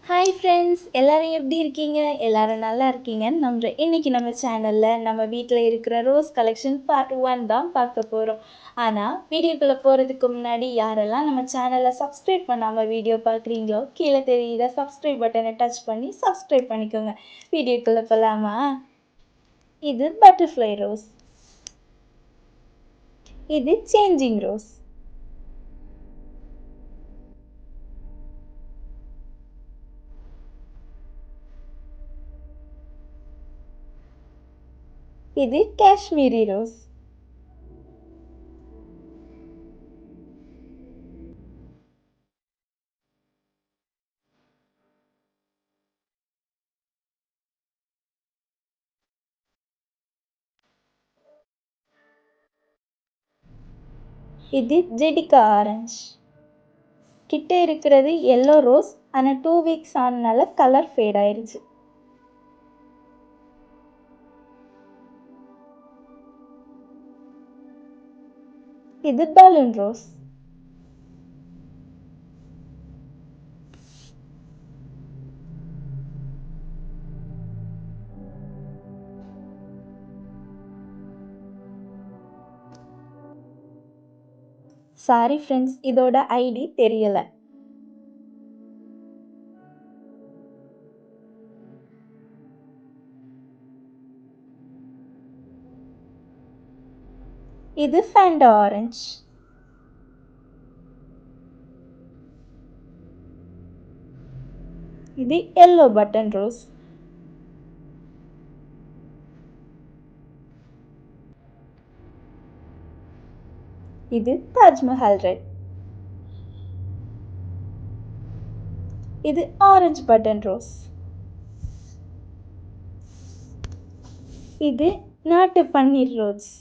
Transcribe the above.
Hi friends, எல்லாரும் எப்படி இருக்கீங்க? எல்லாரும் நல்லா இருக்கீங்கன்னு நம்புறேன். இன்னைக்கு நம்ம சேனலில் நம்ம வீட்டில் இருக்கிற ரோஸ் கலெக்ஷன் பார்ட் 1 தான் பார்க்க போகிறோம். ஆனால் வீடியோக்குள்ளே போகிறதுக்கு முன்னாடி யாரெல்லாம் நம்ம சேனலை சப்ஸ்கிரைப் பண்ணாமல் வீடியோ பார்க்குறீங்களோ கீழே தெரியுற சப்ஸ்கிரைப் பட்டனை டச் பண்ணி சப்ஸ்கிரைப் பண்ணிக்கோங்க. வீடியோக்குள்ளே போகலாமா? இது பட்டர்ஃப்ளை ரோஸ். இது சேஞ்சிங் ரோஸ். இது காஷ்மீரி ரோஸ். இது ஜெடிகா ஆரஞ்ச். கிட்ட இருக்கிறது எல்லோ ரோஸ். ஆனால் 2 வீக்ஸ் ஆனனால கலர் ஃபேட் ஆயிடுச்சு. இது பலூன் ரோஸ். சாரி ஃப்ரெண்ட்ஸ், இதோட ஐடி தெரியல. இது ஃபேண்டா ஆரஞ்ச். இது எல்லோ பட்டன் ரோஸ். இது தாஜ்மஹால் ரெட். இது ஆரஞ்சு பட்டன் ரோஸ். இது நாட்டு பன்னீர் ரோஸ்.